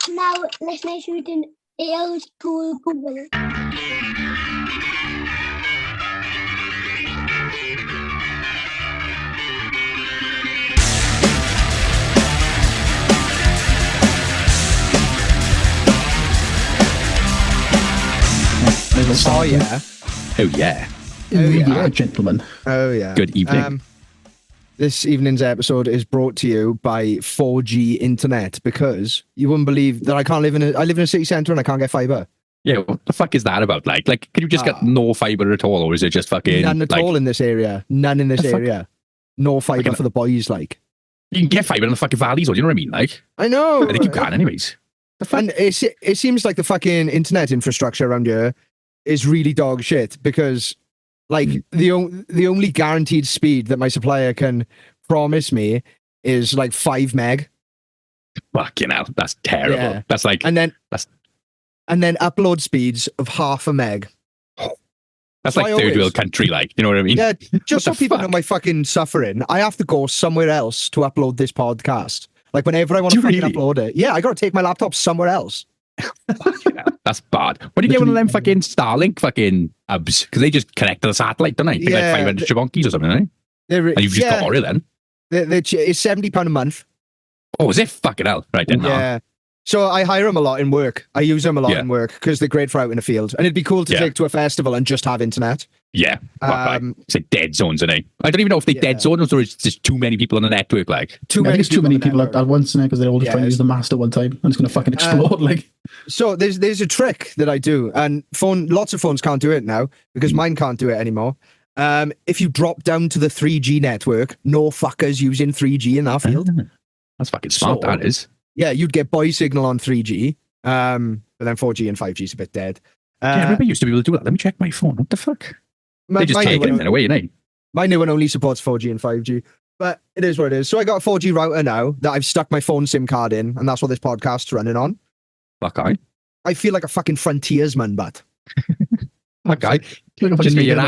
now listeners who didn't else to Google. Oh yeah. Oh yeah. Oh yeah, gentlemen. Oh yeah. Good evening. This evening's episode is brought to you by 4G internet, because you wouldn't believe that I live in a city centre and I can't get fibre. Yeah, what the fuck is that about? Like, can you just get no fibre at all, or is it just fucking none at all in this area? None in this area. No fibre for the boys. Like, you can get fibre in the fucking valleys, or do you know what I mean? Like, I know. I think you can, anyways. And it seems like the fucking internet infrastructure around here is really dog shit, because like the only guaranteed speed that my supplier can promise me is like 5 meg. Fucking hell, that's terrible. Yeah. That's like, and then upload speeds of 0.5 meg. That's like third world country, like, you know what I mean? Yeah, just so people know my fucking suffering, I have to go somewhere else to upload this podcast. Like, whenever I want to fucking upload it. Yeah, I got to take my laptop somewhere else. That's bad. What do you get one of them fucking Starlink fucking hubs? Because they just connect to the satellite, don't they? Pay like 500 chabonkies or something, don't they? And you've just got it then. It's £70 a month. Oh, is it? Fucking hell. Right then. Yeah. So I hire them a lot in work. I use them a lot in work because they're great for out in the field. And it'd be cool to take to a festival and just have internet. Yeah. It's like dead zones, isn't it? I don't even know if they dead zones or it's just too many people on the network. Like, too many people at once, because they're all just trying to use the mast at one time and it's going to fucking explode. Like, so there's a trick that I do, and lots of phones can't do it now because mine can't do it anymore. If you drop down to the 3G network, no fuckers using 3G in that field. That's fucking smart, that is. Yeah, you'd get boy signal on 3G, but then 4G and 5G is a bit dead. Yeah, I remember I used to be able to do that. Let me check my phone. What the fuck? They just take it away, innit? My new one only supports 4G and 5G, but it is what it is. So I got a 4G router now that I've stuck my phone SIM card in, and that's what this podcast's running on. Okay. I feel like a fucking frontiersman, but... Okay. You got your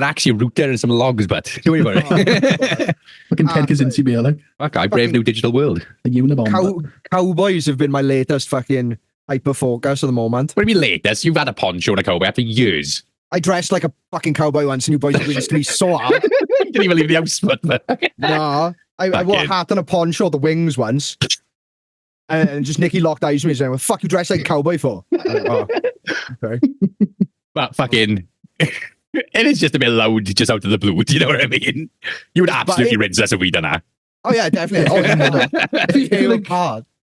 axe, your router, and some logs, but don't worry about it. Fucking Ted Kaczynski beer, like. Okay, brave new digital world. A Unabomber. Cowboys have been my latest fucking hyper focus at the moment. What do you mean latest? You've had a poncho and a cowboy after years. I dressed like a fucking cowboy once, and you boys released me so hard. You didn't even leave the house, but no, I wore a hat and a poncho, the wings once, and just Nicky locked eyes with me saying, "Well, fuck you dressed like a cowboy for?" Okay. But fucking, it is just a bit loud, just out of the blue. Do you know what I mean? You would absolutely rinse us if we done that. Oh yeah, definitely.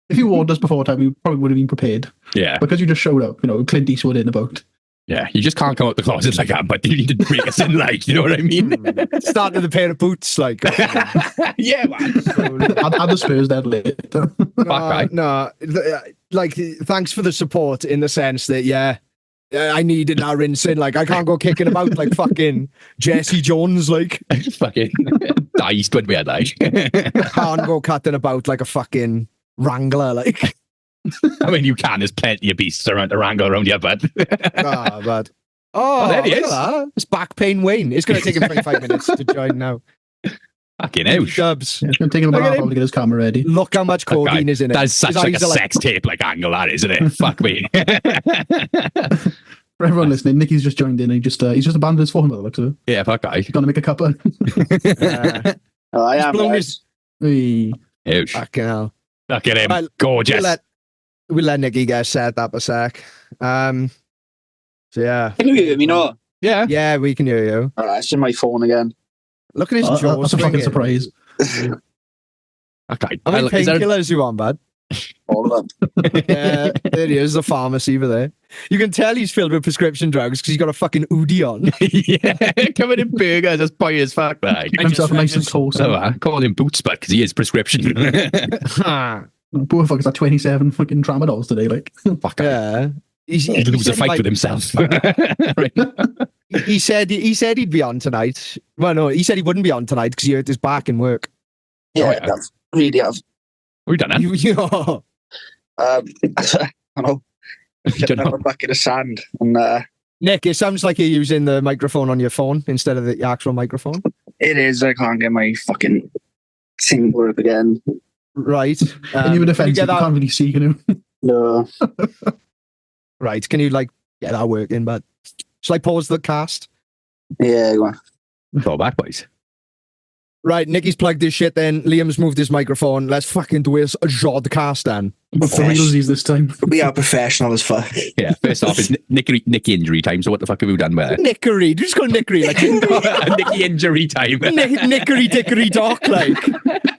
If you warned us before time, we probably would have been prepared. Yeah, because you just showed up. Clint Eastwood in about. Yeah, you just can't come out the closet like that, but you need to break us in, like, you know what I mean? Start with a pair of boots, like. Yeah, man. And the Spurs dead later. No, like, thanks for the support in the sense that, I needed that rinsing. Like, I can't go kicking about like fucking Jesse Jones, like. Fucking diced when we had, like. I can't go cutting about like a fucking wrangler, like. I mean, you can. There's plenty of beasts around to wrangle around your bud. Bud. Oh, there he is. It's back pain Wayne. It's going to take him 25 minutes to join now. Fucking hell. Dubs. Yeah, it's going to take him about to get his camera ready. Look how much codeine is in it. That's such like a sex tape like angle, that isn't it? Fuck me. For everyone listening, Nicky's just joined in. He's just abandoned his phone by the looks of it. Yeah, fuck guy. Gonna make a cuppa. I am. Fucking hell. Look at him. Gorgeous. We'll let Nicky get set up a sec. So yeah. Can you hear me not? Yeah. Yeah, we can hear you. Alright, it's in my phone again. Look at his jaw. That's a fucking surprise. Okay. How many painkillers you on, bud? All of them. Yeah, there he is, the pharmacy over there. You can tell he's filled with prescription drugs because he's got a fucking hoodie on. Yeah, covered in burgers, that's boy as fuck. Like. Keep himself nice and close. So I call him Boots, but because he is prescription. Poor fucker's at 27 fucking tramadols today, like. Fuck yeah. He'd lose a fight with himself. Right. He said he'd be on tonight. Well, no, he said he wouldn't be on tonight because he hurt his back in work. Yeah, I have. Really have. We done that? I don't know. Getting my back in the sand. And, Nick, it sounds like you're using the microphone on your phone instead of the actual microphone. It is. I can't get my fucking thing work again. Right. In your defense, you can't really see, No. Right, can you like get that working? But shall I pause the cast? Yeah, go on. Go back, boys. Right, Nicky's plugged his shit then. Liam's moved his microphone. Let's fucking do his Jodcast then. But for realsies this time. We are professional as fuck. Yeah, first off, it's Nicky injury time, so what the fuck have we done with it? Nickery. Just call Nickery. Like, Nicky injury time. Nickery dickery dock, like.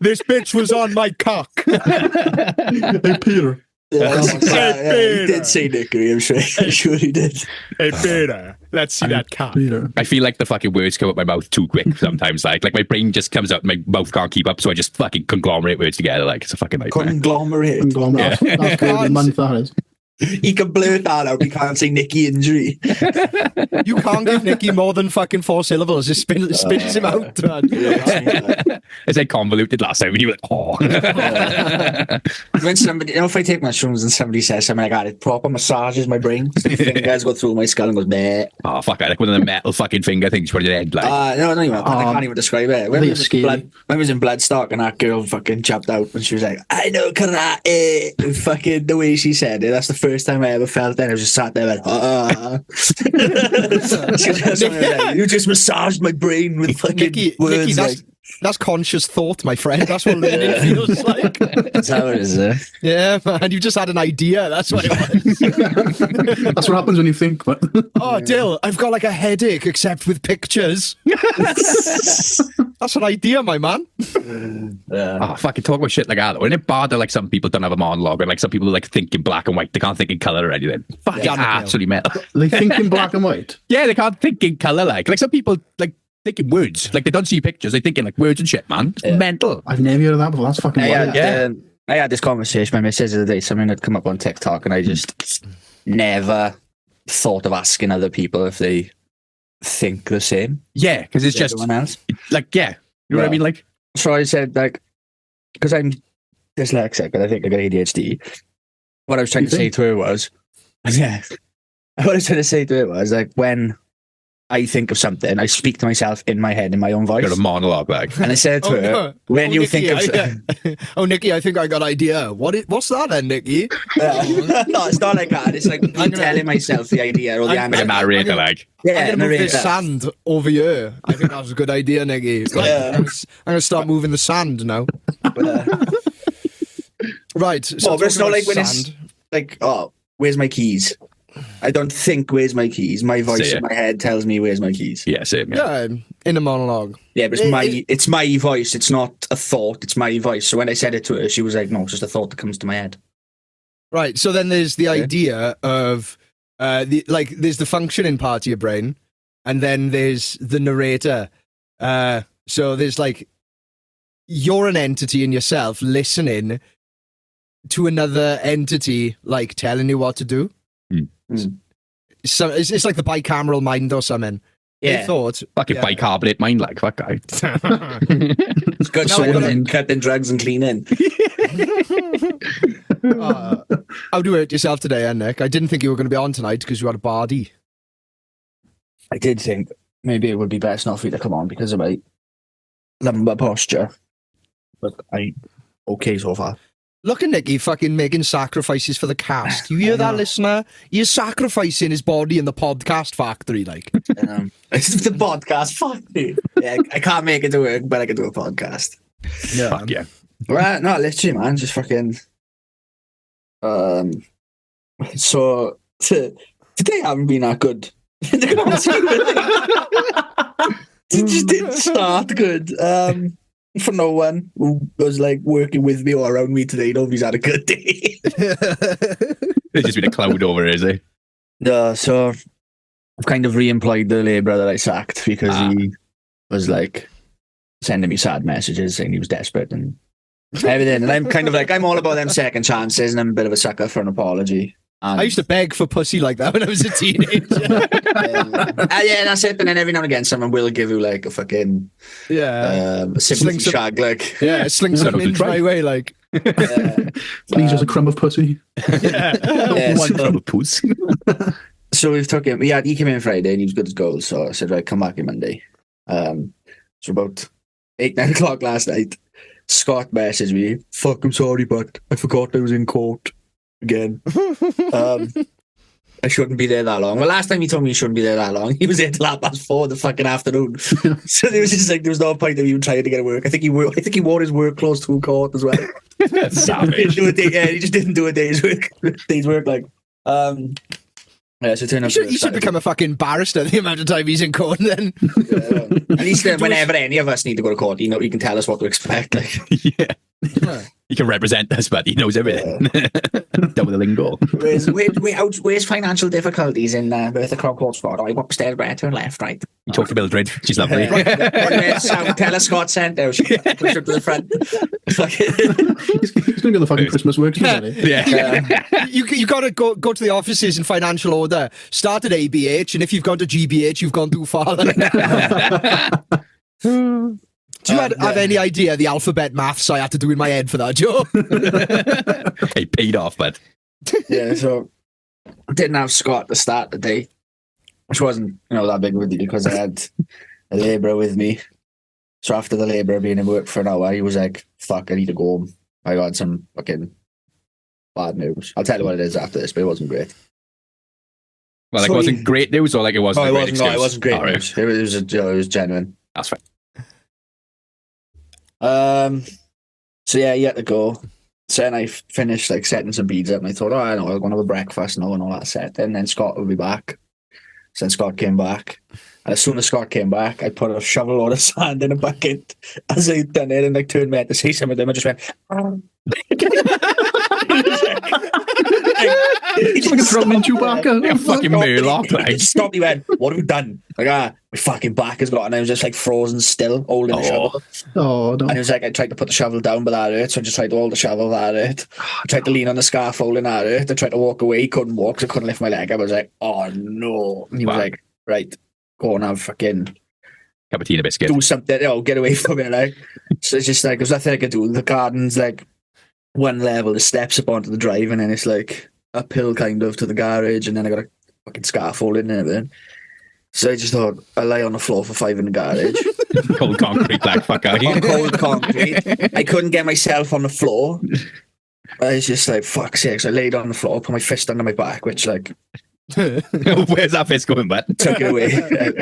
This bitch was on my cock. Hey, Peter. Yeah, he did say Nickery, I'm sure he did. Hey, Peter, let's see that cock. Peter. I feel like the fucking words come out my mouth too quick sometimes. Like my brain just comes out and my mouth can't keep up, so I just fucking conglomerate words together. Like, it's a fucking nightmare. Conglomerate. That's good. Month that is. He can blurt that out. He can't say Nicky injury. You can't give Nicky more than fucking 4 syllables. It spins him out, man. It's like convoluted last time when you were like, oh. When somebody, if I take mushrooms and somebody says something like that, it proper massages my brain. So fingers go through my skull and goes, meh. Oh, fuck, I like one of the metal fucking finger things for your head. Like. No, I can't even describe it. When I was in Bloodstock and that girl fucking chopped out and she was like, I know karate. Fucking the way she said it, that's the first time I ever felt it. I was just sat there like, you just massaged my brain with fucking words. Nicky, that's conscious thought, my friend. That's what learning feels like. That's how it is, eh? Yeah, man. You just had an idea. That's what it was. That's what happens when you think. But oh, Dill, I've got like a headache, except with pictures. That's an idea, my man. Oh, fucking talk about shit like that. Isn't it bad that like some people don't have a monologue and like some people like think in black and white? They can't think in colour or anything. Fucking absolutely metal. They think in black and white. Yeah, they can't think in colour. Like some people like think in words. Like they don't see pictures. They think in like words and shit, man. It's mental. I've never heard of that before. That's fucking wild. I had this conversation with my missus the other day. Something had come up on TikTok, and I just never thought of asking other people if they think the same. Yeah, because it's just everyone else. Like, yeah, you know what I mean? Like, so I said, like, because I'm dyslexic and I think I got ADHD. What I was trying to say to her was, like, when I think of something, I speak to myself in my head in my own voice. Got a monologue, like. And I said to her, when you Nicky, think of... Nicky, I think I got an idea. What's that then, Nicky? No, it's not like that. It's like me telling myself the idea or the Like a narrator, like. Yeah, I'm going to move this sand over here. I think that's a good idea, Nicky. Like, I'm going to start moving the sand now. Right. So but it's not like when it's like, oh, where's my keys? I don't think where's my keys. My voice in my head tells me where's my keys. Yeah, same. Yeah, in a monologue. Yeah, but it's my voice. It's not a thought. It's my voice. So when I said it to her, she was like, no, it's just a thought that comes to my head. Right. So then there's the idea of there's the functioning part of your brain, and then there's the narrator. So there's like you're an entity in yourself listening to another entity, like telling you what to do. So it's like the bicameral mind or something. Yeah. They thought Fucking bicarbonate mind, like, fuck guy. It's got soda, cutting drugs and cleaning. How do you hurt yourself today, Nick? I didn't think you were going to be on tonight because you had a body. I did think maybe it would be best not for you to come on because of my lumbar posture. But I'm okay so far. Look at Nicky fucking making sacrifices for the cast. You hear that, listener? He's sacrificing his body in the podcast factory, like. It's the podcast factory. Yeah, I can't make it to work, but I can do a podcast. Yeah. Fuck yeah. Right, no, literally, man, just fucking... So, today I haven't been that good. It just didn't start good. For no one who was like working with me or around me today, nobody's had a good day. There's just been a cloud over it, is it? No, so I've kind of re-employed the labourer that I sacked because he was like sending me sad messages saying he was desperate and everything. And I'm kind of like, I'm all about them second chances and I'm a bit of a sucker for an apology. And I used to beg for pussy like that when I was a teenager. yeah, that's it. And then every now and again, someone will give you like a fucking sympathy shag, like sling some in my way, like. Please, just a crumb of pussy. One crumb of pussy. So we took him. He came in Friday and he was good as gold. So I said, right, come back on Monday. So about 8-9 o'clock last night, Scott messaged me. Fuck, I'm sorry, but I forgot I was in court. again. I shouldn't be there that long. Well, last time he told me he shouldn't be there that long, he was there till 4:30 the fucking afternoon. So there was just like, there was no point of even trying to get to work. I think he wore his work clothes to court as well. Savage. He just didn't do a day's work. Like, yeah, so turn up. You should become a fucking barrister the amount of time he's in court then. At least whenever any of us need to go to court, he can tell us what to expect. Like. Yeah. He can represent us, but he knows everything. Done with the lingo. Where's financial difficulties in Bertha Crockport's Ford? I walk upstairs, right, turn left, right. You talk to Mildred. She's lovely. Tell us Scott sent her. She push up to the front. He's going to go the fucking Christmas works. Yeah. You got to go to the offices in financial order. Start at ABH, and if you've gone to GBH, you've gone too far. Do you have any idea the alphabet maths I had to do in my head for that job? It paid off, but yeah, so I didn't have Scott to start the day, which wasn't that big of a deal because I had a labourer with me. So after the labourer being in work for an hour, he was like, "Fuck, I need to go home. I got some fucking bad news." I'll tell you what it is after this, but it wasn't great. Well, like, it wasn't great news, or like it wasn't. No, it wasn't great news. It was genuine. That's fine. So yeah, he had to go. So then I finished like setting some beads up, and I thought, I know, I'll go and have a breakfast and all that set. And then Scott will be back. So then Scott came back, and as soon as Scott came back, I put a shovel load of sand in a bucket. As I'd done it, and like turned me to say something to him, I just went. He's like a drumming Chewbacca. Like a fucking Murloc. He stopped. He went, "What have we done?" Like, my fucking back has got, and I was just like frozen still, holding the shovel. Oh, no. And it was like I tried to put the shovel down, but that hurt. So I just tried to hold the shovel, that hurt. I tried to lean on the scaffolding, that hurt. I tried to walk away, he couldn't walk, so I couldn't lift my leg up. I was like, "Oh no!" And he was like, "Right, go and have fucking cup of tea and a biscuit. Do something. Get away from it." Like, so it's just like there's nothing I could do. The garden's like one level, the steps up onto the drive, and then it's like uphill kind of to the garage, and then I got a fucking scaffolding and everything. So I just thought I lay on the floor for 5 in the garage. Cold concrete, black fucker. On cold concrete. I couldn't get myself on the floor. I was just like, fuck's sake. So I laid on the floor, put my fist under my back, which like where's that fist going, bud? Took it away.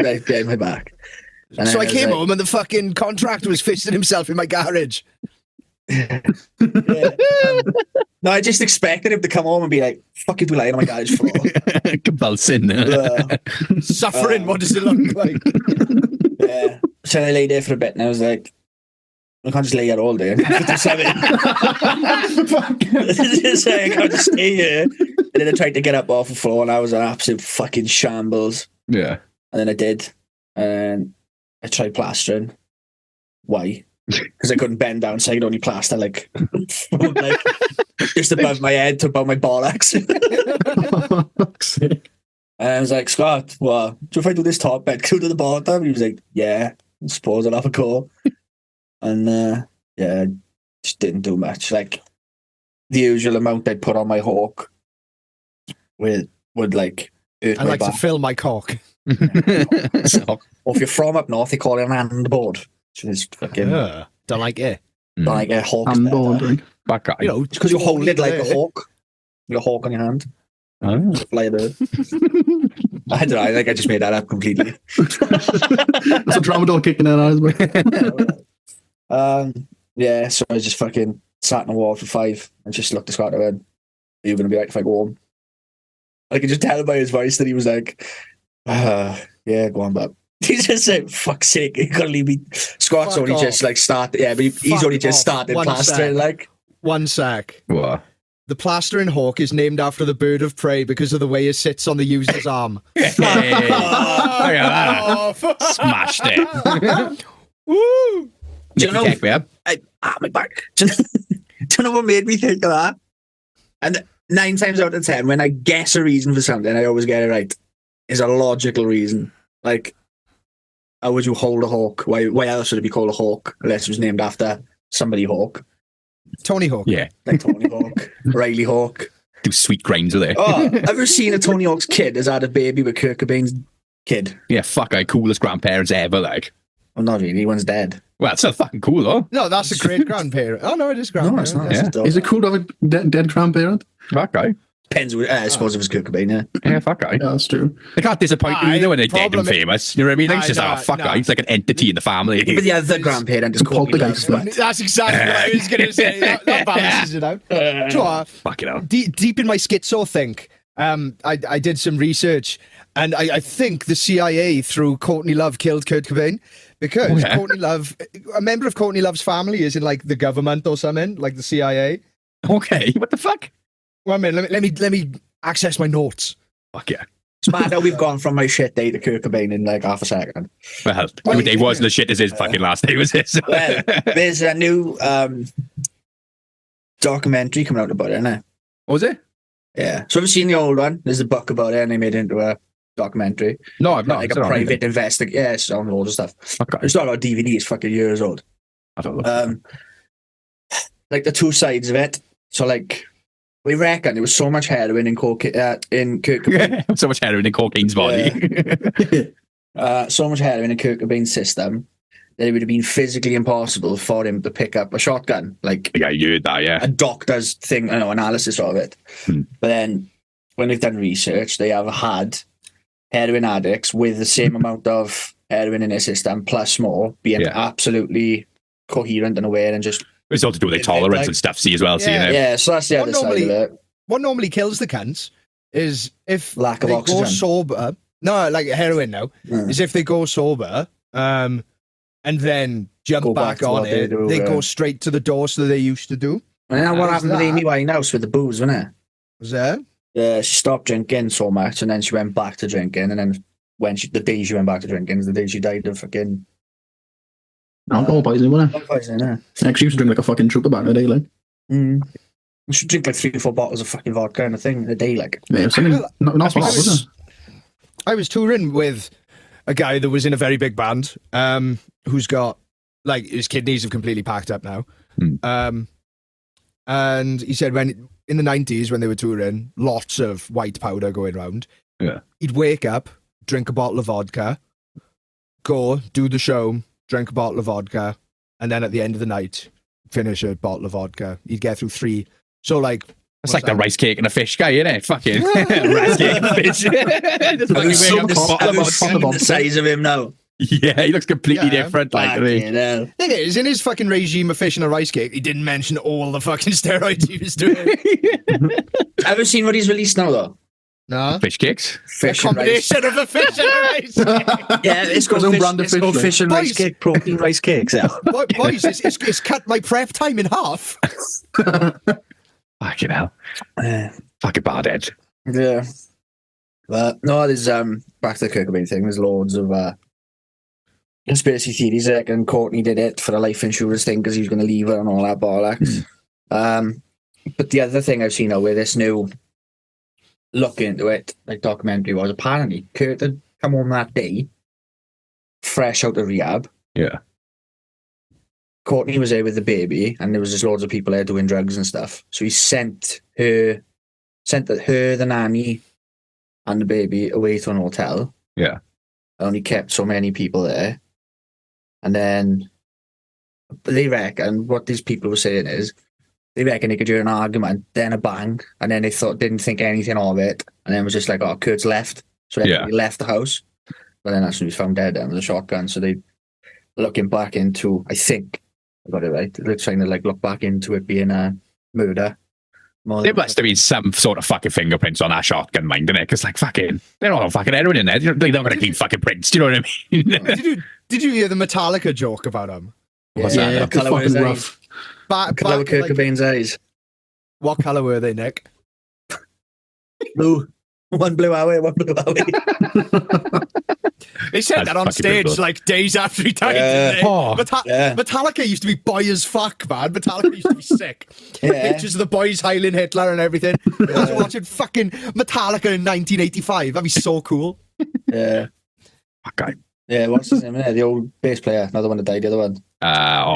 Right in my back. And so I came home and the fucking contractor was fisting himself in my garage. Yeah. No, I just expected him to come home and be like, "Fuck you, do lying on my garage floor." Convulsing. Suffering, what does it look like? Yeah. So I lay there for a bit and I was like, I can't just lay here all day. I can't just stay here. And then I tried to get up off the floor and I was an absolute fucking shambles. Yeah. And then I did. And I tried plastering. Why? Because I couldn't bend down, so I could only plaster like just above my head to above my bollocks. And I was like, "Scott, what? So if I do this top bed, go to the bottom?" And he was like, "Yeah, I suppose I'll have a go." And yeah, just didn't do much. Like the usual amount I'd put on my hawk would like hurt I my like back. to fill my cock. Or if you're from up north, they call it an handboard. Which is fucking don't like it. like a hawk. Handboard. Back guy. You know, Because you hold it like a hawk. You got a hawk on your hand. Oh. Fly a bird. I don't know. I think I just made that up completely. That's a tramadol kicking in eyes. Yeah, so I just fucking sat on the wall for 5 and just looked at Scott and went, "Are you going to be right if I go home?" I could just tell by his voice that he was like, "Yeah, go on, bub." He's just like, "Fuck's sake, you gotta leave me." Scott's Fuck only off. just like started, yeah, but he's only just started One plastering, sec. like. One sec. What? The plastering hawk is named after the bird of prey because of the way it sits on the user's arm. Hey. Look at that. Smashed it. Woo! Do you know? Check, babe. My back. Do you know what made me think of that? And 9 times out of 10, when I guess a reason for something, I always get it right. Is a logical reason. Like, how would you hold a hawk? Why else would it be called a hawk? Unless it was named after somebody Hawk. Tony Hawk. Yeah. Like Tony Hawk, Riley Hawk. Do sweet grinds with it. Oh, ever seen a Tony Hawk's kid has had a baby with Kurt Cobain's kid? Yeah, fuck, coolest grandparents ever, like. Well, not really. One's dead. Well, it's still fucking cool, though. No, that's a great grandparent. Oh, no, it is No, grandparent. it's not. Yeah. It's a dog. Is it cool to have a dead grandparent? Fuck guy. Depends. I suppose it was Kurt Cobain, yeah. Yeah, fuck guy. Yeah, that's true. They can't disappoint you Aye, either when they're dead and problem is- famous. You know what I mean? It's Aye, just, nah, fuck nah. guy. He's like an entity in the family. But the other grandparent is Poltergeist. Courtney. That's exactly what I was going to say. That balances it out. Tuah, Fucking hell. deep in my schizo think, I did some research, and I think the CIA through Courtney Love killed Kurt Cobain because Courtney Love, a member of Courtney Love's family, is in like the government or something, like the CIA. Okay, what the fuck? 1 minute, let me access my notes. Fuck yeah. It's mad how we've gone from my shit day to Kurt Cobain in like half a second. Well, your day wasn't as shit as his fucking last day was his. Well, there's a new documentary coming out about it, isn't there? What was it? Yeah. So I've seen the old one. There's a book about it, and they made it into a documentary. No, I've not. Like Is a it on private anything? investigation. Yeah, it's on loads of stuff. Okay. It's not on DVD. It's fucking years old. I don't know. Like the two sides of it. So like, we reckon there was so much heroin in Kurt Cobain. So much heroin in cocaine's body. So much heroin in Kurt Cobain's system that it would have been physically impossible for him to pick up a shotgun. Like Yeah, you heard that, yeah. a doctor's thing, analysis of it. But then when they've done research, they have had heroin addicts with the same amount of heroin in their system plus more being absolutely coherent and aware and just It's all to do with their tolerance and stuff, see, as well. See, you know? yeah. So that's the other side of it. What normally kills the cunts is if Lack of they oxygen. go sober. No, like heroin now. Is if they go sober, and then jump Go back back to on what they it, do, they yeah. go straight to the dose that they used to do. And then what Is happened with that- Amy Winehouse with the booze, wasn't it? Was there? She stopped drinking so much, and then she went back to drinking, and then the day she went back to drinking is the day she died of fucking Alcohol poisoning, wasn't it? poisoning. Yeah. Yeah, 'cause she used to drink like a fucking trooper back in the day, like. You should drink like 3 or 4 bottles of fucking vodka and a thing a day, like. Yeah, something not for was it? I was touring with a guy that was in a very big band, who's got like his kidneys have completely packed up now. And he said when in the 90s when they were touring, lots of white powder going around. Yeah. He'd wake up, drink a bottle of vodka, go do the show, drink a bottle of vodka, and then at the end of the night, finish a bottle of vodka. He'd get through 3. So like It's like the rice cake and a fish guy, isn't it? Fucking rice cake and a fish. Just Have you fucking wake up, seen bottle of the size of him now? Yeah, he looks completely Yeah. different. Like, doesn't he? Fucking hell. thing is, in his fucking regime of fish and a rice cake, he didn't mention all the fucking steroids he was doing. Have you seen what he's released now, though? No. Fish cakes. A Fish and rice. combination of a fish and a rice cake. Yeah, it's called His own fish, brand of it's called fish, fish and rice Boys. cake, protein rice cakes. Yeah. Boys, it's cut my prep time in half. Fucking hell. Fucking bad edge. Yeah. But no, there's back to the Kurt Cobain thing. There's loads of conspiracy theories. I reckon Courtney did it for a life insurance thing because he was going to leave her and all that bollocks. But the other thing I've seen now with this new look into it, like documentary, was apparently Kurt had come home that day, fresh out of rehab. Yeah. Courtney was there with the baby, and there was just loads of people there doing drugs and stuff. So he sent her, the nanny, and the baby away to an hotel. Yeah. Only kept so many people there, and then they reckon what these people were saying is they reckon they could do an argument, then a bang, and then they didn't think anything of it, and then it was just like, oh, Kurt's left, so he left the house. But then that's when he was found dead with a shotgun. So they looking back into, I think I got it right. They're trying to like look back into it being a murder. There must have been some sort of fucking fingerprints on that shotgun, mind, innit? Because, like, fucking, they're not fucking heroin in there. They're not going to clean fucking prints. Do you know what I mean? Did you hear the Metallica joke about him? What's Yeah, that? It's colour fucking was rough. Colour Kurt Cobain's eyes. What colour were they, Nick? Blue. One blue away, one blue away. They said That's that on fucking stage brutal. like days after he died. Yeah. Didn't they? Oh, yeah. Metallica used to be boy as fuck, man. Metallica used to be sick. Yeah. Pictures of the boys hailing Hitler and everything. I was watching fucking Metallica in 1985. That'd be so cool. Yeah. Fuck guy. Yeah, what's his name? Yeah, the old bass player, another one that died, the other one.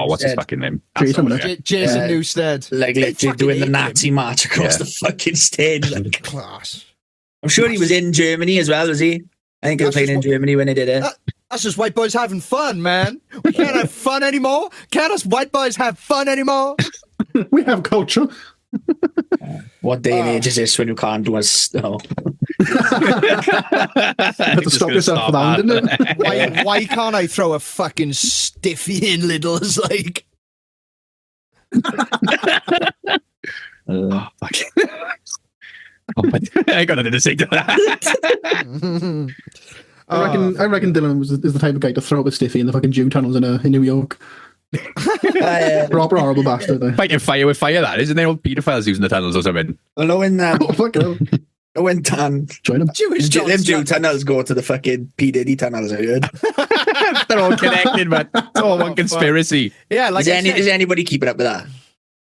What's his Said- fucking name? Jason, Yeah. innit? Jason Yeah. Newsted. Like They literally fucking doing the hated Nazi him. march across Yeah. the fucking stage. Like, Class. I'm sure he was in Germany as well, was he? I think he was That's playing in just Germany when he did it. That's just white boys having fun, man. We can't have fun anymore. Can't us white boys have fun anymore? We have culture. What day and age is this when you can't do a snow? Have to stop yourself from that, didn't it? Why can't I throw a fucking stiffy in Lidl's like? Oh, fuck. I got nothing to say to that. I reckon Dylan is the type of guy to throw up a stiffy in the fucking Jew tunnels in New York. Proper horrible bastard. Fighting fire with fire, that isn't there? All paedophiles using the tunnels or something. I know when when Tan join them. them Jew tunnels go to the fucking P Diddy tunnels, I heard. They're all connected, man. It's all one conspiracy. Yeah, like is anybody keeping up with that?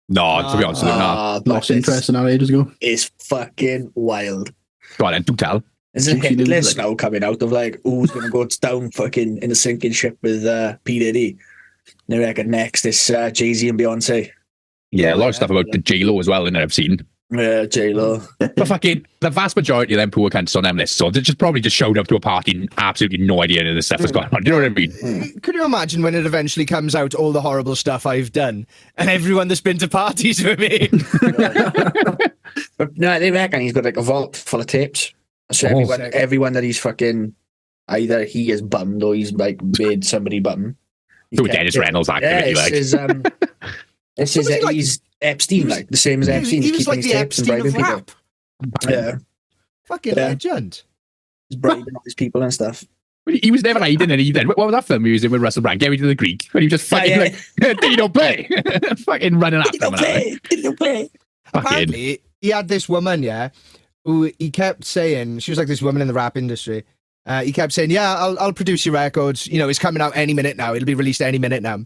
No, to be honest with you, no. Lost interest in that ages ago. It's fucking wild. Go on then, do tell. There's a hit list now coming out of like who's going to go down fucking in a sinking ship with P Diddy. And I reckon next is Jay-Z and Beyonce. Yeah, a lot of stuff about the J-Lo as well, in I've seen. Yeah, J-Lo. But fucking, the vast majority of them poor cunts on them lists, so they just probably just showed up to a party and absolutely no idea any of this stuff was going on. Do you know what I mean? Could you imagine when it eventually comes out all the horrible stuff I've done and everyone that's been to parties with me? But no, they reckon he's got like a vault full of tapes. So everyone that he's fucking, either he is bummed or he's like made somebody bum. Do Dennis Reynolds activity, This is he's Epstein, like the same as Epstein. He was like the Epstein of rap. Yeah, fucking legend. He's bribing all these people and stuff. He was never hiding any then. What was that film he was in with Russell Brand? Get Me to the Greek. When he was just fucking like, you don't play. Fucking running after him. Don't play. Apparently, he had this woman, who he kept saying, she was like this woman in the rap industry. He kept saying, yeah, I'll produce your records. You know, it's coming out any minute now. It'll be released any minute now.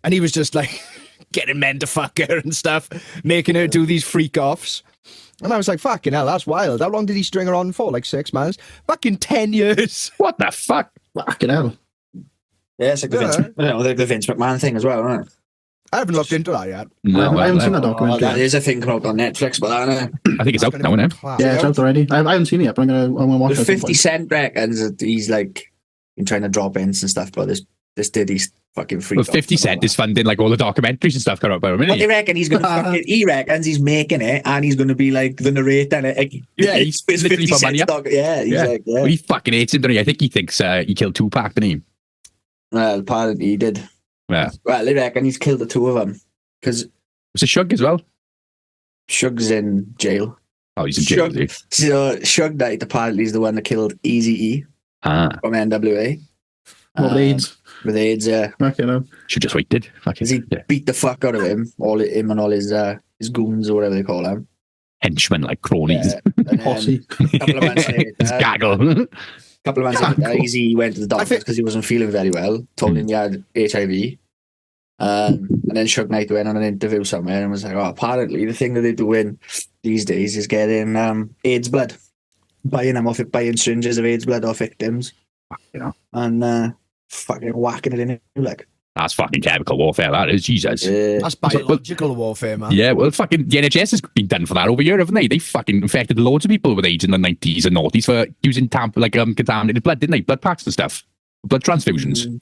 And he was just like getting men to fuck her and stuff, making her do these freak offs. And I was like, fucking hell, that's wild. How long did he string her on for? Like 6 months? Fucking 10 years. What the fuck? Fucking hell. Yeah, it's like the Vince McMahon thing as well, isn't it? I haven't looked into that yet. No, I haven't seen that documentary. That is a thing coming out on Netflix, but I don't know. I think it's out now, isn't it? Yeah, it's out already. I haven't seen it yet, but I'm gonna watch it. 50 Cent reckons that he's like been trying to drop ins and stuff, but this Diddy's fucking freak. Well, 50 Cent is funding like all the documentaries and stuff coming out by him, But they reckon he's gonna he reckons he's making it and he's gonna be like the narrator. Like, he's literally for money. He's like, Well, he fucking hates him, doesn't he? I think he thinks he killed Tupac, didn't he? Well, apparently he did. Yeah. Well, they reckon he's killed the two of them. Because was it Shug as well? Shug's in jail. Oh, he's in jail. So Shug Knight apparently is the one that killed Eazy-E from NWA. With AIDS. With AIDS, yeah. Okay, no. Should just waited. He beat the fuck out of him, him and all his goons or whatever they call them. Henchmen, like cronies. Posse. A couple of months later, Eazy went to the doctor because he wasn't feeling very well. Told him he had HIV. And then Shug Knight went on an interview somewhere and was like, oh, apparently the thing that they're doing these days is getting AIDS blood, buying syringes of AIDS blood off victims, and fucking whacking it in like. That's fucking chemical warfare, that is. Jesus. That's biological warfare, man. Yeah, well, fucking the NHS has been done for that over here, haven't they? They fucking infected loads of people with AIDS in the 90s and noughties for using contaminated blood, didn't they? Blood packs and stuff. Blood transfusions.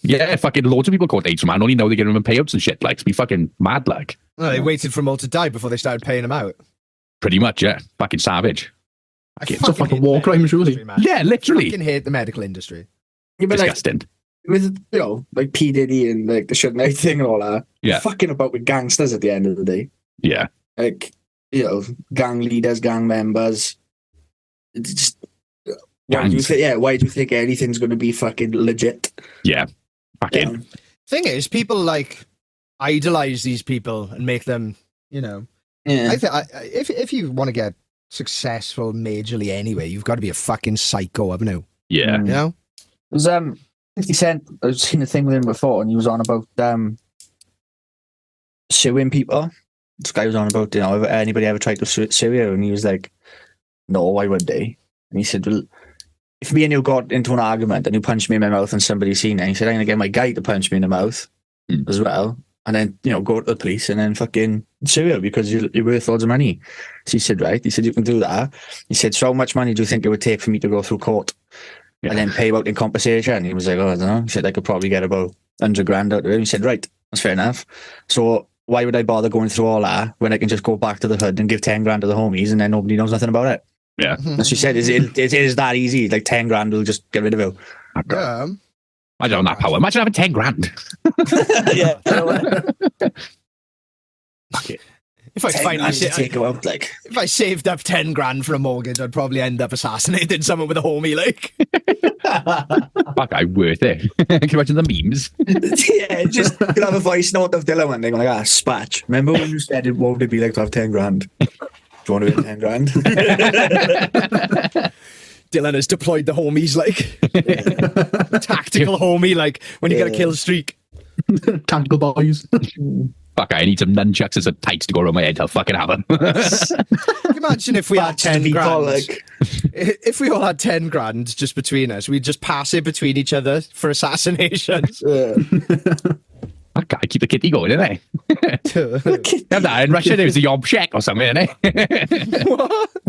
Yeah, fucking loads of people caught AIDS from that. Only now they get them payouts and shit. Like, it's been fucking mad, like. Well, they waited for them all to die before they started paying them out. Pretty much, yeah. Fucking savage. It's a fucking war crime, surely. Yeah, literally. I fucking hate the medical industry. Yeah, disgusting. With, like P. Diddy and like the Shug Knight thing and all that. Yeah. Fucking about with gangsters at the end of the day. Yeah. Like, gang leaders, gang members. It's just. Why do you think anything's going to be fucking legit? Yeah. Fucking. Thing is, people like idolize these people and make them, Yeah. I think if you want to get successful majorly anyway, you've got to be a fucking psycho, haven't you? Yeah. You know? It was 50 Cent. I've seen a thing with him before, and he was on about suing people. This guy was on about, anybody ever tried to sue you? And he was like, no, why would they? And he said, well, if me and you got into an argument and you punched me in my mouth and somebody's seen it, he said, I'm going to get my guy to punch me in the mouth as well. And then, go to the police and then fucking sue you because you're worth loads of money. So he said, right. He said, you can do that. He said, so how much money do you think it would take for me to go through court? Yeah. and then pay out in compensation. He was like, oh, I don't know. He said I could probably get about 100 grand out of it. He said, right, that's fair enough. So why would I bother going through all that when I can just go back to the hood and give 10 grand to the homies and then nobody knows nothing about it? Yeah. And she said, it is that easy. Like 10 grand will just get rid of it. Yeah. Imagine having that power. Imagine having 10 grand. Yeah. If I 10 finally grand to take sa- him out, like. if I saved up 10 grand for a mortgage, I'd probably end up assassinating someone with a homie. Like, That guy worth it. Can you imagine the memes? Yeah, just you'll have a voice note of Dylan one day going like, spatch. Remember when you said what would it be like to have 10 grand? Do you want to win 10 grand? Dylan has deployed the homies, like tactical homie, like when you get a kill streak. Tactical boys. Fuck, I need some nunchucks and some tights to go around my head. I'll fucking have them. Imagine if we had 10 grand. Like, If we all had 10 grand just between us, we'd just pass it between each other for assassinations. That guy keep the kitty going, innit? Have that in Russia. There's a yob shack or something, innit?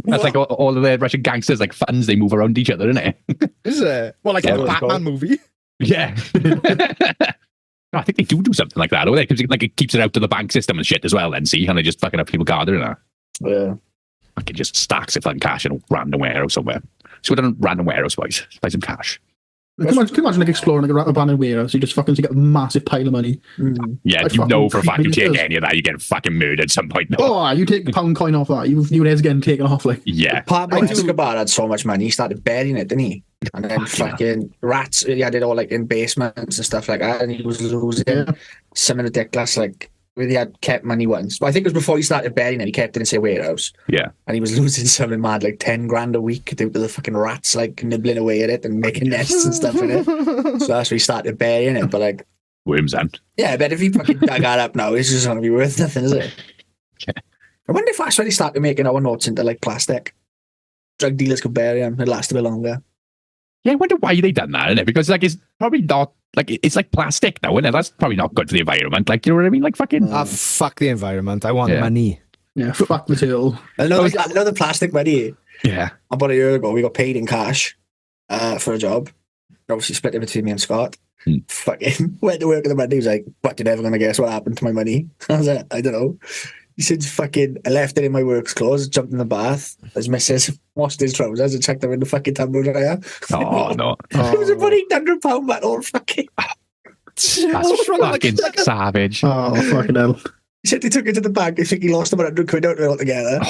That's like all of the Russian gangsters, like funds, they move around each other, innit? Is it? Well, like a Batman movie. Yeah. No, I think they do something like that over there because like it keeps it out to the bank system and shit as well. Then see, and they just fucking up people gathering that. yeah. Fucking just stacks of fucking cash in a random warehouse somewhere. So we're done random warehouse, boys. Buy some cash. Can you imagine like exploring like a abandoned warehouse? You just fucking get a massive pile of money. Yeah, Like if you know fucking for a fact you take meters. any of that, you get fucking murdered at some point. Oh, you take a pound coin off that. Your head's getting taken off. Like, Yeah. Pablo Escobar had so much money, he started burying it, didn't he? And then fucking rats, he had it all like in basements and stuff like that, and he was losing something ridiculous. Like, he had kept money once. But I think it was before he started burying it, he kept it in, say, warehouse. Yeah. And he was losing something mad, like 10 grand a week due to the fucking rats, like, nibbling away at it and making nests and stuff in it. So that's where he started burying it. But, like, Worms then. yeah, I bet if he fucking dug that up now, it's just going to be worth nothing, is it? Yeah. I wonder if that's when he started making our notes into, like, plastic. Drug dealers could bury them. It'd last a bit longer. Yeah, I wonder why they done that, innit? Because like it's probably not like it's like plastic now, innit? That's probably not good for the environment. Like, you know what I mean? Like fucking Fuck the environment. I want Yeah. money. yeah, fuck the turtle. I know the plastic money. yeah. About a year ago, we got paid in cash for a job. Obviously, split it between me and Scott. Fucking went to work on the Monday. He was like, "But you're never gonna guess what happened to my money." I was like, "I don't know." He said, "Fucking, I left it in my work's clothes, jumped in the bath. His missus washed his trousers and chucked them in the fucking tumble dryer." Oh no. It was about £800 that all fucking. That's fucking savage. Oh, fucking hell. He said they took it to the bank. I think he lost about 100 quid out of it altogether.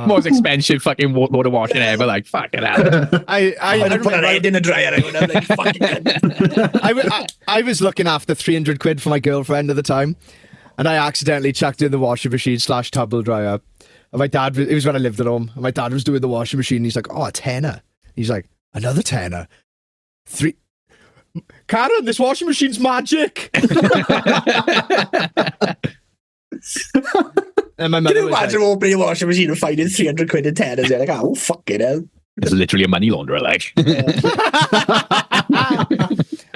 Most expensive fucking water washing ever. Like fucking hell. I I put her remember head in the dryer. I went, like, fucking. I was looking after 300 quid for my girlfriend at the time, and I accidentally chucked in the washing machine / tumble dryer. And my dad, it was when I lived at home, and my dad was doing the washing machine. He's like, "Oh, a tenner." He's like, "Another tenner." Karen, this washing machine's magic. And my Can mother you was like, imagine opening a washing machine and finding 300 quid in tenners? You're like, oh, fucking hell. It's literally a money launderer, like.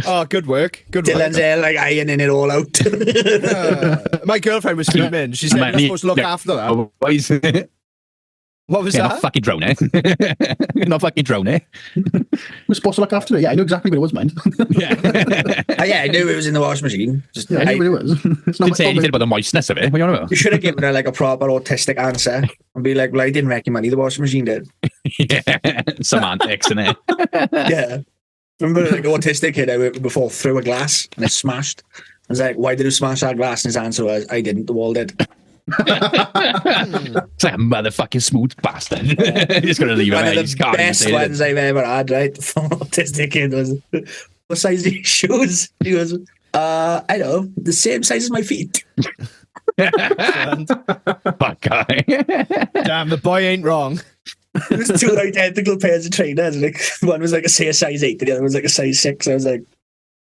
"Oh, good work, good Dylan's work." there, like, ironing it all out. My girlfriend was screaming. She said, "You're supposed to look after that." Boys. What was You're that? not fucking drone, eh? You're not fucking drone, eh? We're supposed to look after it. Yeah, I know exactly what it was meant. Yeah. Yeah, I knew it was in the washing machine. Just, Yeah, I knew what it was. It's not Didn't say anything about the moistness of it. What are you on about? You should have given her, like, a proper autistic answer and be like, well, I didn't wreck your money, the washing machine did. Yeah. Semantics, innit? Yeah. Remember, like, autistic kid I worked with before threw a glass and it smashed. I was like, why did you smash that glass? And his answer was, I didn't, the wall did. It's like a motherfucking smooth bastard. Just gonna leave One him of the best ones I've ever had, right? From an autistic kid was, what size are your shoes? He goes, I don't know, the same size as my feet. Fuck guy. Damn, the boy ain't wrong. It was two identical pairs of trainers. Like, one was like a size 8 and the other was like a size 6. I was like,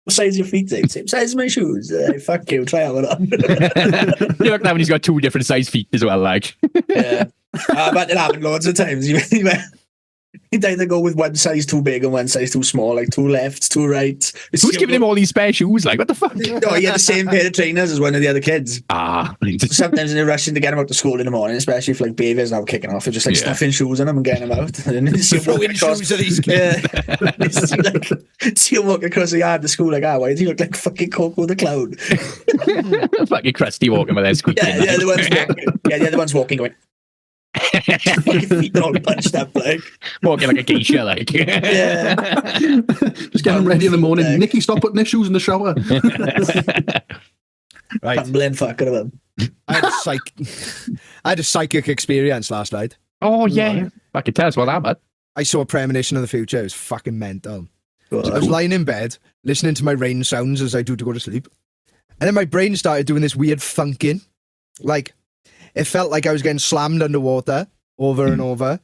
what size are your feet? Like, same size as my shoes. Fuck you, try one on. You look now when he's got two different size feet as well, like. Yeah. But it happened loads of times. He'd either go with one size too big and one size too small, like two lefts, two rights. Who's giving him all these spare shoes? Like, what the fuck? No, he had the same pair of trainers as one of the other kids. Sometimes they're rushing to get him out to school in the morning, especially if like behaviour's now kicking off. They're just like stuffing shoes on him and getting him out. And then see him walking across. Shoes of these kids. See him walking across the yard to school like, why does he look like fucking Coco the Clown? Fucking crusty walking with their squeaking. The other one's walking going. Fucking feet all punched up, like walking like a geisha, like just getting ready in the morning. Nikki, stop putting their shoes in the shower. Right, tumbling fucking of them. I had a psychic experience last night. Oh yeah, fucking tell us what happened. I saw a premonition of the future. It was fucking mental. I was lying in bed listening to my rain sounds as I do to go to sleep, and then my brain started doing this weird thunking, like. It felt like I was getting slammed underwater over and over.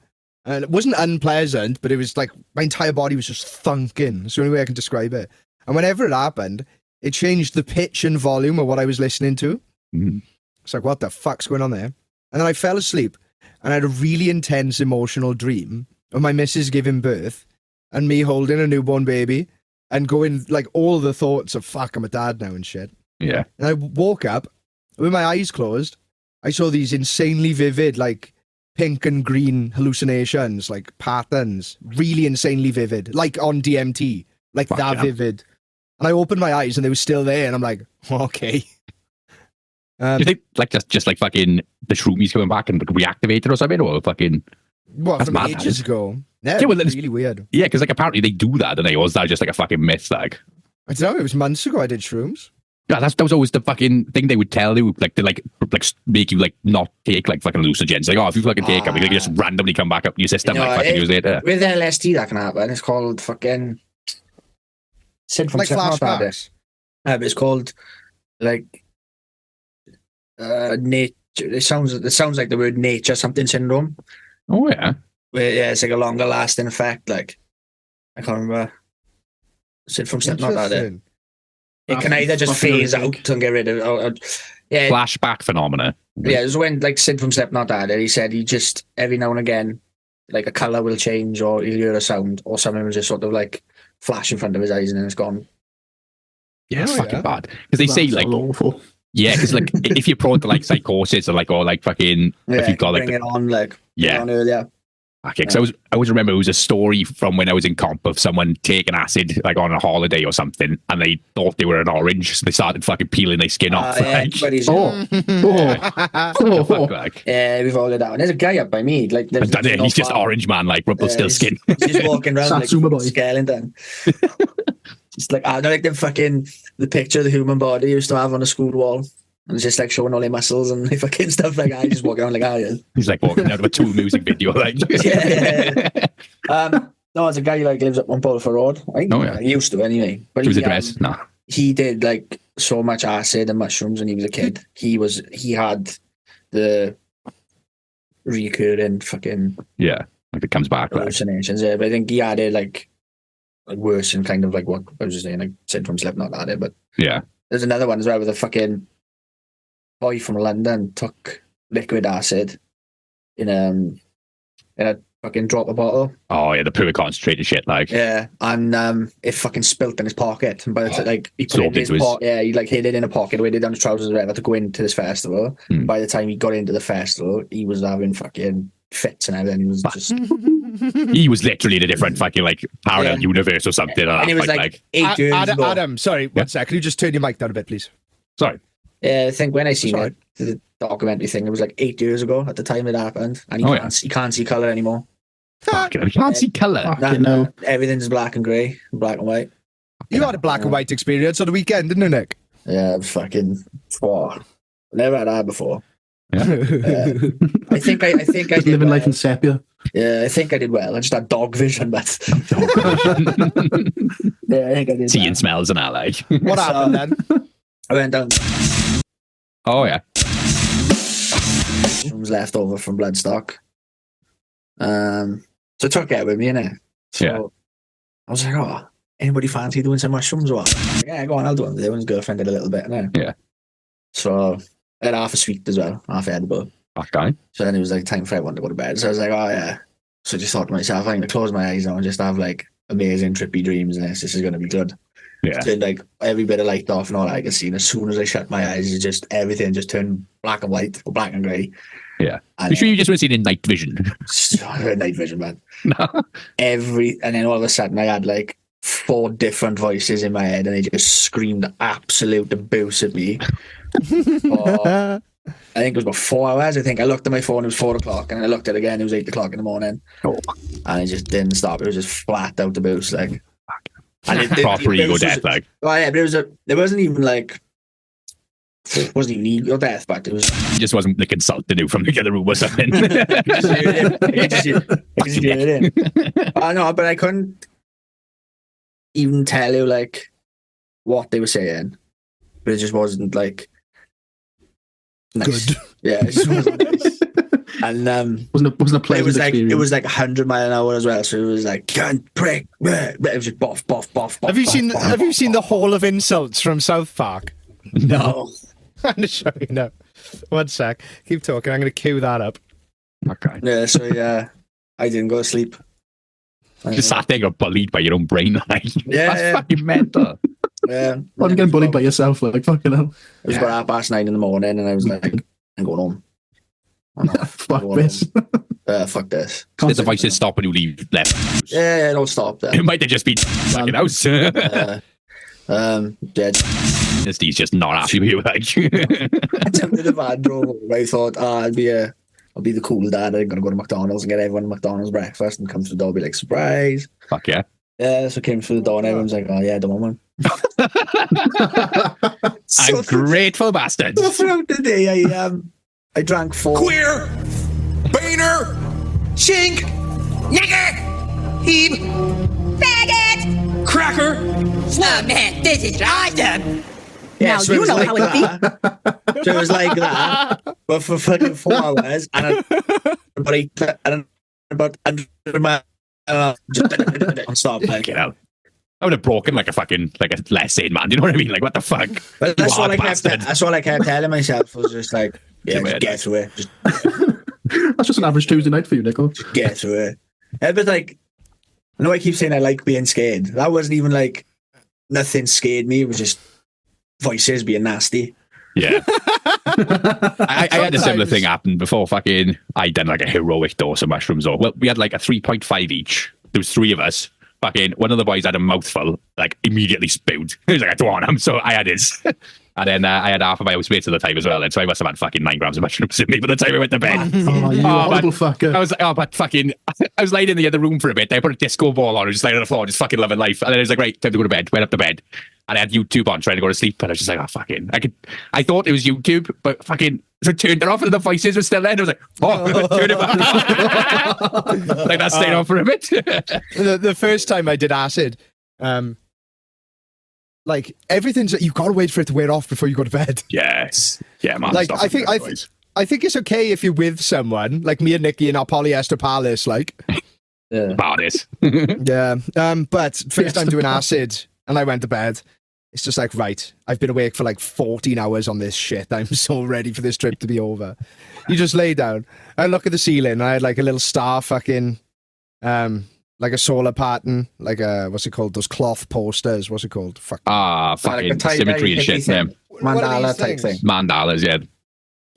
And it wasn't unpleasant, but it was like my entire body was just thunking. It's the only way I can describe it. And whenever it happened, it changed the pitch and volume of what I was listening to. It's like, what the fuck's going on there? And then I fell asleep and I had a really intense emotional dream of my missus giving birth and me holding a newborn baby and going like all the thoughts of, fuck, I'm a dad now and shit. Yeah. And I woke up with my eyes closed. I saw these insanely vivid, like pink and green hallucinations, like patterns, really insanely vivid, like on DMT, like that vivid. And I opened my eyes and they were still there, and I'm like, okay. Do you think like just like fucking the shroomies coming back and like, reactivated or something, or fucking what from ages ago? Yeah, well, it's really weird. Yeah, because like apparently they do that, and or is that just like a fucking myth? Like I don't know. It was months ago I did shrooms. Yeah, that was always the fucking thing they would tell you, like to like make you like not take like fucking hallucinogens. Like, oh, if you fucking take them, they just randomly come back up in your system like fucking years later. With LSD, that can happen. It's called fucking Sid from like flashbacks. But it's called like nature. It sounds like the word nature something syndrome. Oh yeah. Where it's like a longer lasting effect. Like I can't remember. Sid from Slipknot had it. It can either just phase out and get rid of flashback phenomena. Yeah, it was when like Sid from Slipknot had it. He said he just every now and again, like a colour will change, or he'll hear a sound, or something will just sort of like flash in front of his eyes, and then it's gone. Yeah, it's fucking bad. Because they say like awful. Yeah, because like if you're prone to like psychosis or like fucking if you've got like bring it on earlier. Okay, because I always remember it was a story from when I was in comp of someone taking acid like on a holiday or something, and they thought they were an orange, so they started fucking peeling their skin off. Yeah, we've all got that one. There's a guy up by me, like he's just orange man, like Rumpelstiltskin. He's just walking around like Satsuma boy. Skellington. Just like I don't like the picture of the human body you used to have on a school wall. And it's just like showing all their muscles and fucking stuff like that. He's just walking around like, yeah. He's like walking out of a Tool music video. Like. No, it's a guy who like lives up on Bolford Road. He used to anyway. But his address? No. He did like so much acid and mushrooms when he was a kid. He had the recurring fucking like it comes back hallucinations. Like. Yeah, but I think he had it like worse and kind of like what I was just saying, like Sid from Slipknot had it, but there's another one as well with a fucking boy from London took liquid acid in a fucking dropper bottle. Oh yeah, the pure concentrated shit, like and it fucking spilt in his pocket. And by the time like he put it in his pocket, he like hid it in a pocket, waited down his trousers, and had to go into this festival. By the time he got into the festival, he was having fucking fits and everything. He was just he was literally in a different fucking like parallel universe or something. And it was like 8 years ago. Adam, sorry, 1 sec. Can you just turn your mic down a bit, please? Sorry. I think when I seen it, the documentary thing, it was like 8 years ago at the time it happened, and he can't see colour anymore. You can't see colour. No, everything's black and grey, black and white. You had a black and white experience on the weekend, didn't you, Nick? Yeah, it was fucking. Never had that before. Yeah. I think I did living life in sepia. Yeah, I think I did well. I just had dog vision, but yeah, I think I did. Seeing smells and all like. What happened then? I went down. Oh yeah. It was left over from Bloodstock. So I took it with me, innit? So I was like, oh, anybody fancy doing some mushrooms or what? Like, yeah, go on, I'll do it. His girlfriend did a little bit, innit? Yeah. So I had half a sweet as well, half edible. Okay. So then it was like time for everyone to go to bed. So I was like, oh yeah. So I just thought to myself, I'm going to close my eyes now and just have like amazing trippy dreams, and this is going to be good. Yeah. Turned like every bit of light off and all I could see. And as soon as I shut my eyes, it just everything just turned black and white or black and grey. Yeah. And You sure you just want to see it in night vision? night vision, man. No. And then all of a sudden I had like 4 different voices in my head and they just screamed absolute abuse at me. I think it was about 4 hours. I think I looked at my phone, it was 4 o'clock, and I looked at it again, it was 8 o'clock in the morning. Oh. And it just didn't stop. It was just flat out abuse, like. And Proper ego death, like. Oh yeah, but it wasn't even like, it wasn't even ego death, but it was. He just wasn't like insulting you from the other room or something. I know, but I couldn't even tell you like what they were saying, but it just wasn't like nice. Good. Yeah, it just wasn't nice. And Wasn't a pleasant experience. it was like 100 mile an hour as well, so it was like cunt, prick, it was just boff, boff, boff, boff. Have you seen the Hall of Insults from South Park? No. I'm going to show you now. 1 sec. Keep talking. I'm going to cue that up. Okay. Yeah, so yeah, I didn't go to sleep. Just sat there, got bullied by your own brain. Like, Yeah, that's yeah. fucking mental. Yeah. Why are you getting bullied by yourself? Like, fucking hell. It was about 9:30 in the morning, and I was like, I'm going home. Fuck this. Fuck this. Did the voices stop when you leave left? Yeah, it all stopped there. It might have just been fucking house. Dead. He's just not happy with you. Like. I jumped in the van, drove over. I thought, I'll be the cool dad. I'm gonna go to McDonald's and get everyone McDonald's breakfast, and come to the door, be like, surprise. Fuck yeah. Yeah, so I came through the door and everyone's like, oh yeah, don't want one. I'm grateful bastard. So throughout the day, I drank 4. Queer, Boehner, Chink, Nigger, Heeb, Faggot, Cracker. Oh man, this is awesome. Yeah, Now so you it was know like how it that. So it was like that, but for fucking 4 hours, and about 100 miles non-stop. Like, Get out. I would have broken like a less sane man. You know what I mean? Like, what the fuck? but that's You all hard bastard. that's all I kept telling myself was just like, yeah, just get through it. Just That's just an average Tuesday night for you, Nico. get through it. Yeah, but like, I know I keep saying I like being scared. That wasn't even like, nothing scared me. It was just voices being nasty. Yeah. I had a similar thing happen before. Fucking, I done like a heroic dose of mushrooms. Well, we had like a 3.5 each. There was 3 of us. Fucking, one of the boys had a mouthful, like immediately spewed. He was like, I don't want him. So I had his. And then I had half of my housemates at the time as well. And so I must have had fucking 9 grams of mushrooms in me by the time I went to bed. Oh, you horrible fucker. I was like, I was lying in the other room for a bit. I put a disco ball on. I was just lying on the floor, just fucking loving life. And then I was like, right, time to go to bed. Went up to bed. And I had YouTube on trying to go to sleep. And I was just like, oh, fucking. I thought it was YouTube, but fucking. So I turned it off and the voices were still there. And I was like, oh, turn it back on. Like that stayed on for a bit. The first time I did acid, like everything's you've got to wait for it to wear off before you go to bed. Yes. Yeah, man. Like I think it's okay if you're with someone like me and Nikki in our polyester palace. Like, Yeah. About it. yeah. But first time doing acid, and I went to bed. It's just like, right, I've been awake for like 14 hours on this shit. I'm so ready for this trip to be over. You just lay down. I look at the ceiling. And I had like a little star fucking, like a solar pattern, like a, what's it called? Those cloth posters. What's it called? Fuck. Fucking Like a symmetry and shit, man. Mandala type thing. Mandalas, yeah.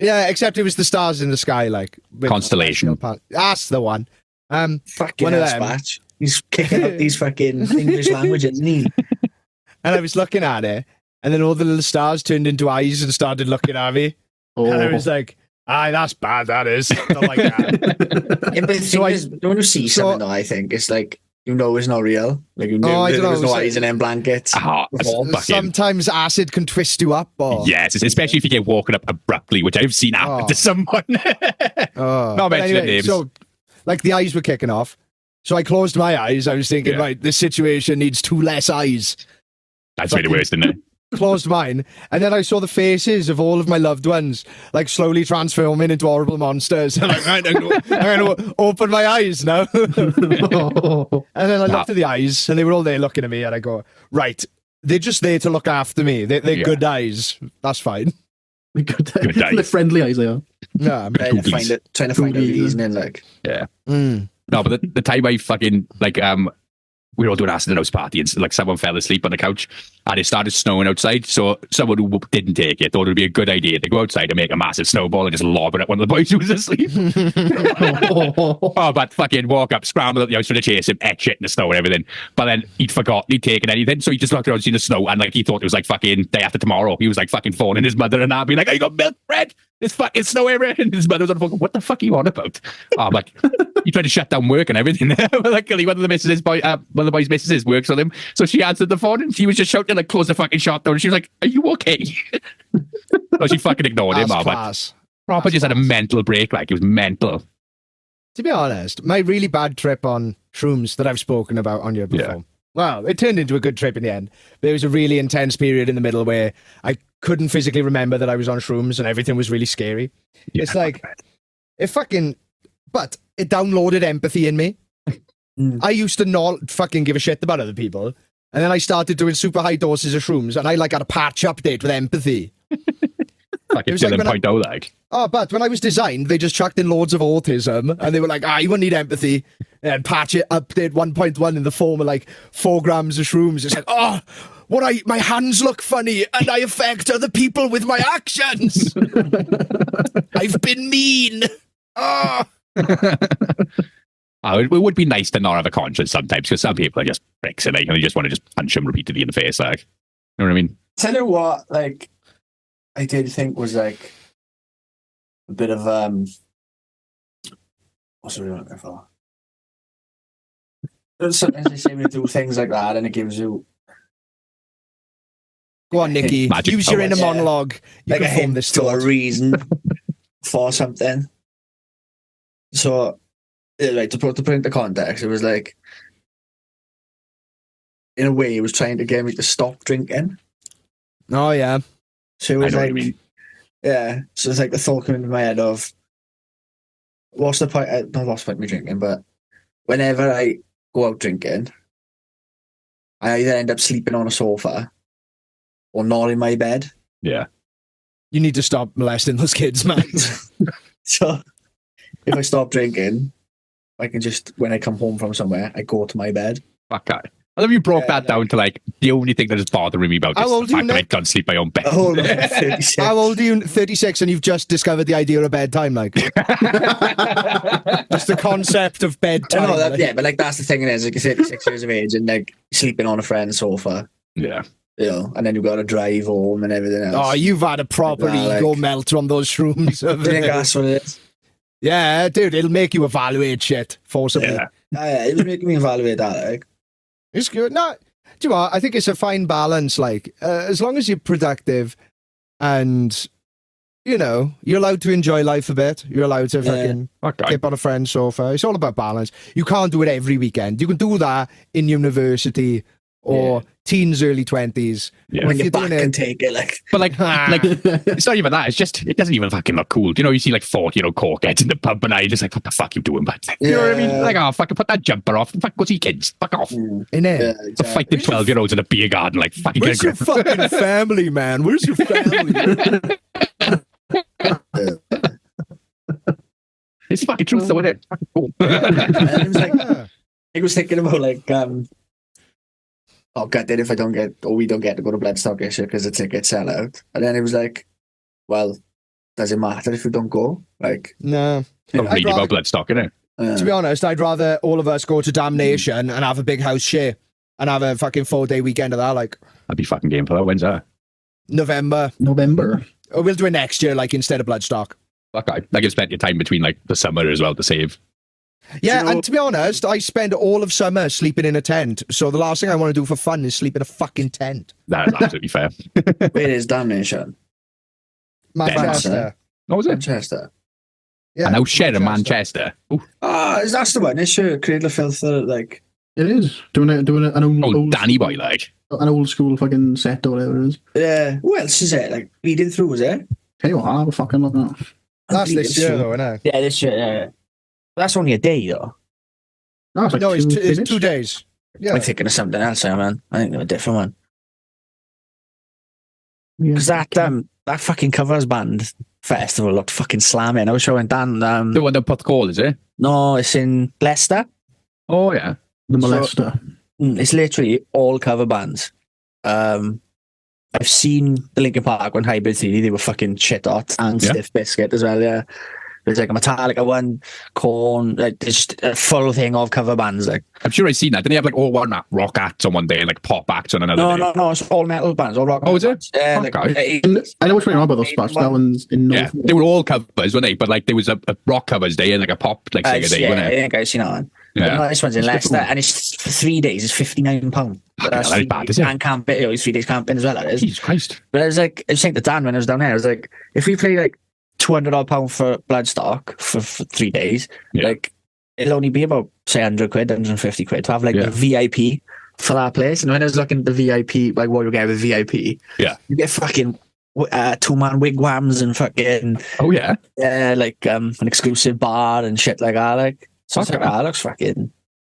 Yeah, except it was the stars in the sky, like. with- Constellation. That's the one. Fucking One of hell, them. Spatch. He's kicking up these fucking English languages, isn't he? And I was looking at it, and then all the little stars turned into eyes and started looking at me. And I was like, aye, that's bad, that is. Not like that. Yeah, but the thing is, when you see something, though, I think it's like, you know it's not real. Like, you know I don't there's know, no it's eyes in them blankets. Fucking, Sometimes acid can twist you up. Or, yes, especially if you get woken up abruptly, which I've seen happen to someone. Not Not mentioning names. So, like, the eyes were kicking off. So I closed my eyes. I was thinking, Yeah. right, this situation needs 2 less eyes. That's really worse, isn't it? Closed mine, and then I saw the faces of all of my loved ones, like slowly transforming into horrible monsters. And I'm going to open my eyes now. And then I looked at the eyes, and they were all there looking at me, and I go, right, they're just there to look after me. They're good eyes. That's fine. Good eyes. The friendly eyes they are. Yeah. Trying to find a reason in, like. Yeah. No, but the time I fucking, like, we were all doing acid at a house party and like someone fell asleep on the couch and it started snowing outside. So someone who didn't take it thought it would be a good idea to go outside and make a massive snowball and just lob it at one of the boys who was asleep. Oh, but fucking walk up, scramble at the house trying to chase him, etch it in the snow and everything. But then he'd forgotten he'd taken anything. So he just looked around seeing the snow and like he thought it was like fucking day after tomorrow. He was like fucking phoning his mother and that, being like, I got milk bread. It's fucking snow everywhere. And his mother was on the phone, what the fuck are you on about? Oh, like, he tried to shut down work and everything. Luckily, one of the boys' missus works on him. So she answered the phone and he was just shouting, like, close the fucking shop door. And she was like, are you okay? So she fucking ignored him. That's But class. proper just had a mental break. Like, it was mental. To be honest, my really bad trip on shrooms that I've spoken about on your before. Yeah. Well, it turned into a good trip in the end. There was a really intense period in the middle where I couldn't physically remember that I was on shrooms and everything was really scary. Yeah, It's like, but it downloaded empathy in me. I used to not fucking give a shit about other people. And then I started doing super high doses of shrooms and I like had a patch update with empathy. Fucking was like Dylan when I- point out, like. Oh, but when I was designed, they just chucked in loads of autism and they were like, you won't need empathy. And patch it, update 1.1 in the form of like 4 grams of shrooms. It's like, my hands look funny and I affect other people with my actions. I've been mean. Oh. It would be nice to not have a conscience sometimes because some people are just pricks and they just want to just punch them repeatedly in the face. Like, you know what I mean? Tell you what, like, I did think was like a bit of what's the word I'm looking for? Sometimes they say we do things like that, and it gives you Go on, Nikki. Magic Use your inner powers. monologue. You like a can form hint this to a thought. reason for something. So, like to put into context, it was like, in a way, he was trying to get me to stop drinking. Oh, yeah. So it I was know what like, you mean. yeah. So it's like the thought came into my head of, what's the point? Not what's the point of me drinking, but whenever I go out drinking, I either end up sleeping on a sofa or not in my bed. Yeah. You need to stop molesting those kids, man. So if I stop drinking, I can just, when I come home from somewhere, I go to my bed. Fuck that. I love you broke that down to like the only thing that is bothering me about this How is old the are you, fact that I Nick? don't sleep my own bed. Oh, 36. How old are you? 36, and you've just discovered the idea of bedtime, like. Just the concept of I bedtime. know that, like. yeah, but like that's the thing is, like, you're 36 years of age and like sleeping on a friend's sofa, Yeah. you know, and then you've got to drive home and everything else. Oh, you've had a proper Nah, ego like- melt on those shrooms. I think that's what it is. Yeah, dude, it'll make you evaluate shit forcibly. Yeah. Yeah, it was making me evaluate that. Like, It's good. No, do you know what? I think it's a fine balance. Like, as long as you're productive and, you know, you're allowed to enjoy life a bit. You're allowed to fucking Okay. tip on a friend's sofa. It's all about balance. You can't do it every weekend. You can do that in university or teens, early 20s. Yeah. when If your you're back doing can it, take it, like, But like it's not even that. It's just it doesn't even fucking look cool. Do you know you see like 40-year-old corkheads in the pub and you're just like, what the fuck you doing, bud? You know what I mean? Yeah. Like, oh, fucking put that jumper off. Fuck, go see kids. Fuck off. innit? yeah, It's a fighting 12-year-olds in a beer garden. Like, fucking Where's get a your grip. fucking family, man? Where's your family? It's fucking truth, though, isn't it? Fucking cool. and it was like, Yeah. I was thinking about like, oh god, then if I don't get, or we don't get to go to Bloodstock this year because the tickets sell out, and then it was like, well, does it matter if we don't go? Like, No. Not I'd really rather- about Bloodstock, innit? To be honest, I'd rather all of us go to Damnation and have a big house share and have a fucking 4-day weekend of that, like I'd be fucking game for that. When's that? November. November. Or we'll do it next year, like instead of Bloodstock. Fuck, that gives plenty of time between like the summer as well to save. Yeah, you know- and to be honest, I spend all of summer sleeping in a tent. So the last thing I want to do for fun is sleep in a fucking tent. That's absolutely fair. where is Damnation? Manchester. What was it? Manchester. Yeah, And now share in Manchester. Ooh, Ah, is that the one? Is sure Cradle of Filth like? It is doing an old Danny boy, like. an old school fucking set or whatever it is. Yeah. Who else is it? Like reading through, was it? Tell you what, I'll have a fucking look at that. That's this Bleeding year, Through. though, isn't it? Yeah, this year. Yeah. That's only a day though. No, it's like No, it's 2 it's days. 2 days. Yeah. I'm thinking of something else, man. I think they're a different one. Yeah. Because that fucking covers band festival looked fucking slamming. I was showing Dan. The one that put call, is it? No, it's in Leicester. Oh yeah. The molester. It's literally all cover bands. I've seen the Linkin Park one, Hybrid Theory. They were fucking shit hot, and Yeah. Stiff Biscuit as well. Yeah, there's like a Metallica one, Korn. Like there's just a full thing of cover bands. Like I'm sure I've seen that. Didn't they have like all one rock acts on one day and like pop acts on another day? no, it's all metal bands, all rock. Oh, is it? bands. Yeah, Okay. I know which one you're on about those spots. That one's in Yeah, North. they were all covers, weren't they? But like there was a rock covers day and like a pop like singer day, yeah, wasn't I it? think I've seen that one. Yeah. The nice one's in Leicester, and it's for 3 days. It's £59. Fucking hell, that is bad, is it? And camping, it's 3 days camping as well. That is. Jesus Christ. But I was saying to Dan when I was down there, I was like, if we play like £200 for Bloodstock for 3 days, Yeah. like it'll only be about say £100, £150 to have like Yeah. the VIP for that place. And when I was looking at the VIP, like what you get with VIP, Yeah. you get fucking 2-man wigwams and fucking Oh yeah. like an exclusive bar and shit like that. Like so it's Okay. like,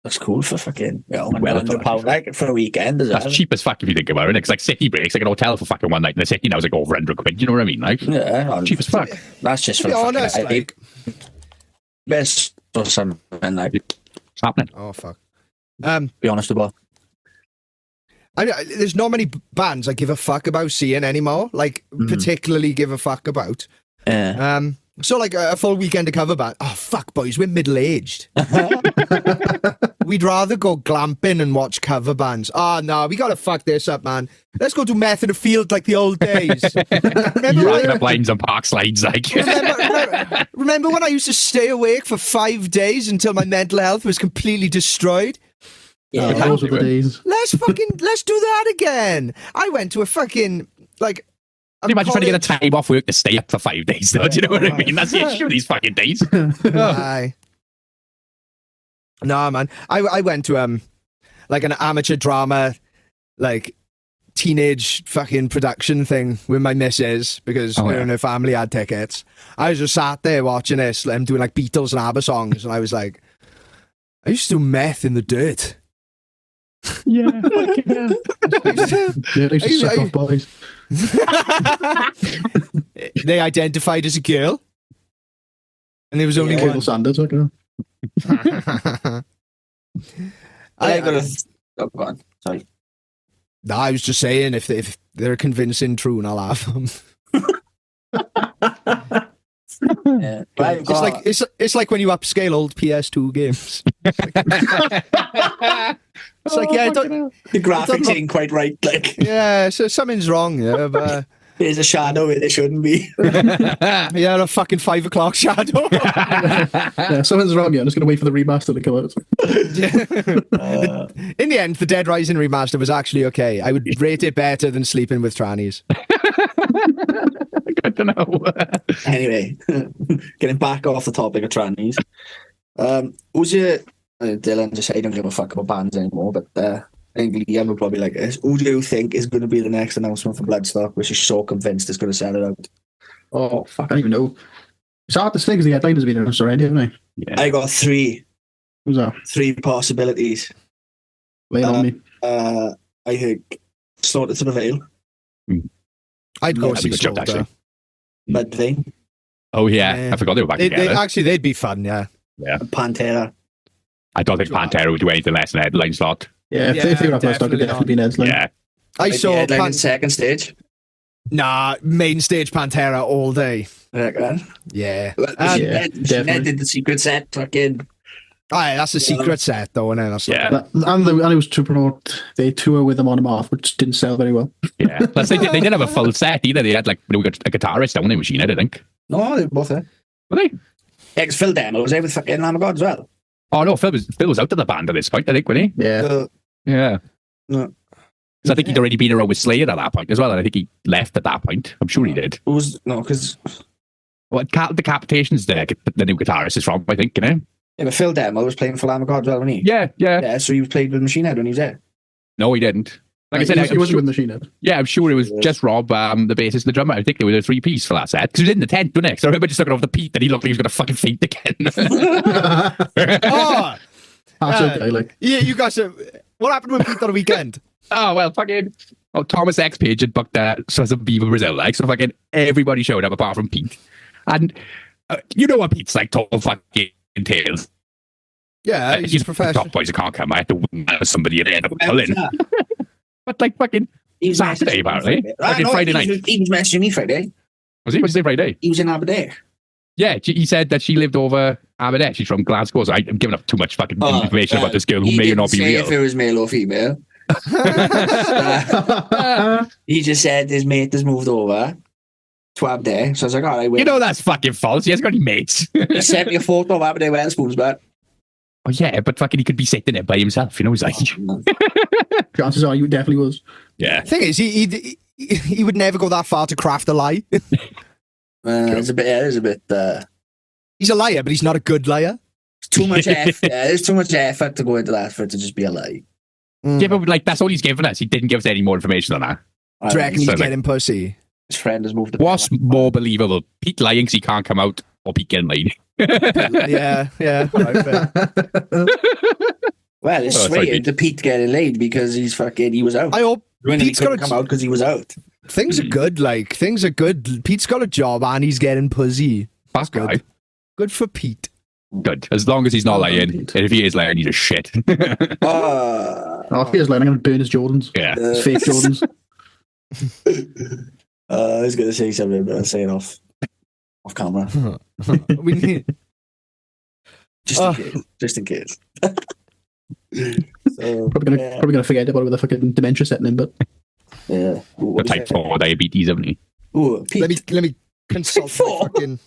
looks cool for fucking Well £100 like for a weekend as well. That's cheap as fuck if you think about it. It's like city breaks, like an hotel for fucking one night, and the city now is like over £100. You know what I mean? Like Yeah, cheap as fuck. that's just To for be the fucking honest, like, best or something like. It's happening. oh fuck. Be honest about. There's not many bands I give a fuck about seeing anymore. Like particularly give a fuck about. Yeah. So like a full weekend of cover band. Oh fuck, boys, we're middle aged. We'd rather go glamping and watch cover bands. Oh no, we gotta fuck this up, man. Let's go do meth in a field like the old days. Racking up lines on park slides, like. Remember when I used to stay awake for 5 days until my mental health was completely destroyed? Yeah. Those were the days. Let's do that again. I went to a fucking like. Can you imagine trying to get a time off work to stay up for 5 days, though? Do you know what I mean? That's the issue with these fucking days. Aye. No, man. I went to like an amateur drama, like teenage fucking production thing with my missus because her and her family had tickets. I was just sat there watching this, them doing like Beatles and ABBA songs, and I was like, I used to do meth in the dirt. Yeah. Yeah, they used to suck off boys. They identified as a girl, and there was only Cable one. Sanders, like, you know. I got go on. Sorry. No, I was just saying if they're convincing true, I'll have them. Yeah. But I've It's got- like it's like when you upscale old PS2 games. It's like yeah, the graphics ain't quite right. Like yeah, so something's wrong. Yeah, but there's a shadow where there shouldn't be. yeah, a fucking 5 o'clock shadow. Yeah, something's wrong. Yeah, I'm just gonna wait for the remaster to come out. In the end, the Dead Rising remaster was actually okay. I would rate it better than Sleeping with Trannies. I don't know. Anyway, getting back off the topic of trannies. Who's your Dylan? Just say you don't give a fuck about bands anymore, but I think Liam will probably like this. Who do you think is going to be the next announcement for Bloodstock, which is so convinced it's going to sell it out? Oh fuck, I don't even know. It's hard to say because the headline has been announced already, haven't I? Yeah. I got three Who's that? possibilities. Lay it on me. I think Slaughter to the Veil, I'd go Yeah, that'd see be a good job, Slaughter. actually. Mudvayne, Oh yeah. Yeah. I forgot they were back together. Actually, they'd be fun. Yeah. and Pantera. I don't think Pantera would do anything less than a headline slot. Yeah, if they were up, I'd definitely definitely be Ned's line. Yeah. I Maybe saw headline in second stage. main stage Pantera all day. I reckon. Yeah. Well, yeah, Ned definitely. did the secret set. Fucking Aye, that's a secret set though, isn't it? That's Yeah. And it was to promote they tour with them on and off, which didn't sell very well. Yeah. Plus, they didn't have a full set either. They had like a guitarist down in the machine, I think. no, they were both there. Were they? Ex Phil Demo was there with fucking Lamb of God as well. Oh no, Phil was out of the band at this point, I think, wasn't Yeah. he? Yeah. No. So I think he'd already been around with Slayer at that point as well, and I think he left at that point. I'm sure he did. It was no, because Well, Decapitation's the new guitarist is from, I think, you know? yeah, but Phil Demo was playing for Lamb of God as well, wasn't he? Yeah. Yeah, so he played with Machine Head when he was there. No, he didn't. Like I said, he I'm wasn't sure, with Machine Head. yeah, I'm sure it was just Rob, the bassist and the drummer. I think they were the 3-piece for that set. Because he was in the tent, wasn't he? So I remember just looking over the Pete and he looked like he was going to fucking faint again. Oh, That's okay. Like, yeah, you guys. What happened with Pete on the weekend? Oh, well, fucking... Oh, Thomas X Page had booked some Beaver Brazil, like, so fucking everybody showed up apart from Pete. And you know what Pete's like, total fucking entails. Yeah, he's He's a professional. top boys that can't come. I had to win somebody at the end of pulling. But like fucking Saturday, apparently. Fucking Friday night. He was messaging me Friday. Was he? Was it Friday? He was in Aberdeen. Yeah, he said that she lived over Aberdeen. She's from Glasgow, so I'm giving up too much fucking information about this girl who may or not be He didn't real. say if it was male or female. He just said his mate has moved over to Aberdeen. So I was like, all right, wait. You know that's fucking false. He hasn't got any mates. He sent me a photo of Aberdeen Wetherspoons, but Oh yeah, but fucking he could be sitting there by himself. You know, he's like, Chances are you definitely was. yeah. Thing is, he would never go that far to craft a lie. there's a bit. He's a liar, but he's not a good liar. Too much effort. Yeah, there's too much effort to go into that for it to just be a lie. Yeah, but like that's all he's given us. He didn't give us any more information on that. Do you reckon he's So, like- getting pussy? His friend has moved. What's more believable? Pete lying because he can't come out, or Pete getting laid? Yeah. Right, fair. Well, it's Oh, sorry, swaying to Pete getting laid because he was out. I hope When he Pete's got couldn't come out because he was out. things are good. Like things are good. Pete's got a job and he's getting pussy. That's good. good. Good for Pete. Good. As long as he's not lying. Pete. And if he is lying, he's a shit. Oh, Oh, if he is lying, I'm going to burn his Jordans. Yeah. His fake Jordans. I was going to say something, but I'll say it off camera. We need. Just in case. So, Probably gonna forget about it with a fucking dementia setting in, but yeah. Ooh, The type 4 diabetes, haven't he? Ooh, Pete. Let me consult my fucking.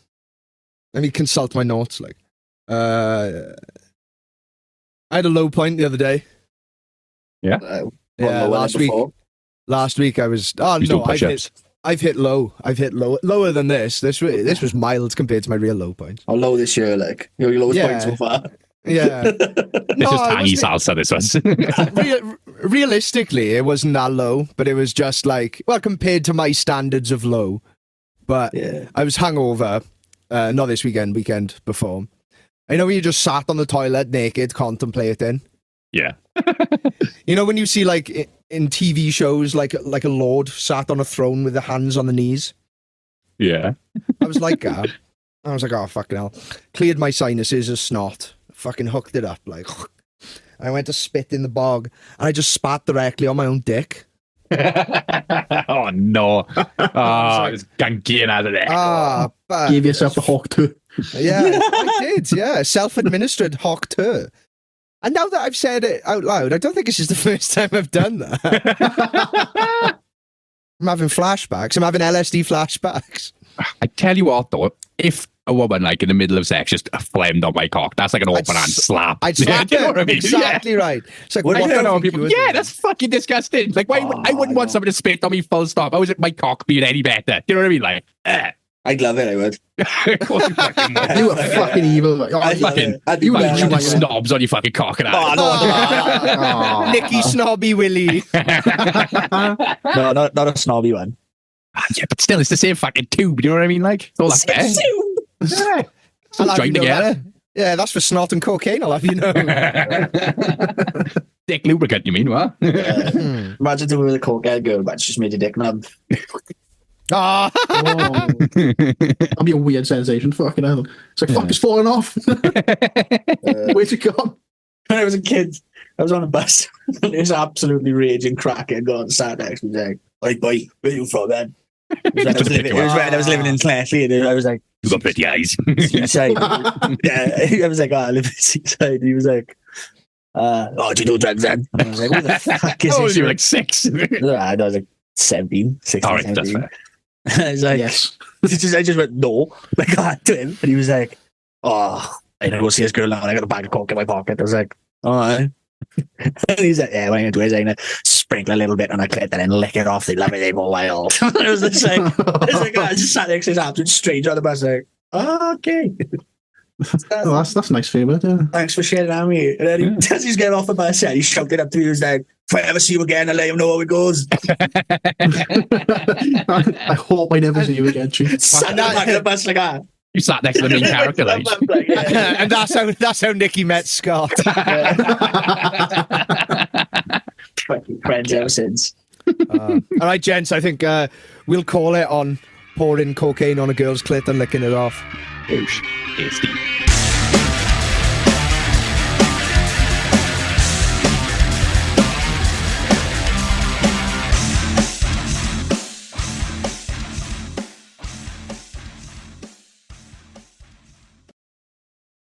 Let me consult my notes. Like, I had a low point the other day. What, Yeah, lower last than week. before? Last week I was. Oh He's no, doing push-ups. I've hit low. Lower than this. This was mild compared to my real low point. How low this year, like? Your lowest Yeah. point so far? Yeah. This is tangy salsa, this was. Realistically, it wasn't that low, but it was just like, well, compared to my standards of low. But Yeah. I was hungover, not this weekend before. I know when you just sat on the toilet naked, contemplating. Yeah. You know when you see like in TV shows, like a lord sat on a throne with the hands on the knees. Yeah. I was like that. I was like, oh fucking hell! Cleared my sinuses as snot. Fucking hooked it up like. I went to spit in the bog, and I just spat directly on my own dick. Oh no. Oh, it's ganking out of there. Ah, but give yourself a hawk too. yeah, I did. Yeah, self-administered hawk tour. And now that I've said it out loud, I don't think this is the first time I've done that. I'm having flashbacks. I'm having LSD flashbacks. I tell you what though, if a woman like in the middle of sex just phlegmed on my cock, that's like an open hand slap. I'd slap Do you know it. what I mean? Exactly right. It's like, Yeah. what I don't know, think you people. were Yeah, doing? that's fucking disgusting. Like, why? I wouldn't want someone to spit on me full stop. I was my cock being any better. Do you know what I mean? Like, I'd love it, I would. of course you fucking would. You were fucking evil. Like, oh, I'd love fucking- it. I'd be you well, You literally- I'd be well. snobs on your fucking cock and Oh, ass. no, Nicky Snobby Willie. no, not a snobby one. Yeah, but still, it's the same fucking tube. Do you know what I mean? Like, it's all that there. Yeah. I'll have you Joined know together. that. Yeah, that's for snot and cocaine, I'll have you know. Dick lubricant, you mean? What? Imagine doing with a cokehead girl, but it's just made your dick numb. Ah, oh. That'd be a weird sensation. Fucking hell. It's like, fuck, it's falling off. Where's it gone? When I was a kid, I was on a bus. It was absolutely raging crackhead going sat next to me like, "Oi boy, where you from then?" It was when I was living in Clashley, and I was like, You got pretty eyes. Seaside. Yeah, I was like, oh, I live in Seaside. He was like, oh, do you do drugs then? And I was like, what the fuck is Oh, this? you were like 6. I was like 17, 16, All right, that's 17. fair. I was like, Yes. I just went, no. Like, I had to him. And he was like, oh, I gotta go see this girl now. And I got a bag of coke in my pocket. I was like, all right. And he's like, yeah, what I'm going to do is I'm going to sprinkle a little bit on a clit and then lick it off the love it for a while. I was just like, I just sat next to this absolute stranger on the bus like, oh, okay. Oh, that's nice favour. Yeah. Thanks for sharing that with me. And then as he's getting off the bus, he shouted up to me. He was like, if I ever see you again, I'll let you know how it goes. I hope I never see you again, Chief. Sat in the back of the bus like that. You sat next to the main character, like. and that's how Nicky met Scott. Fucking friends ever since. All right, gents, I think we'll call it on pouring cocaine on a girl's clit and licking it off. Tasty.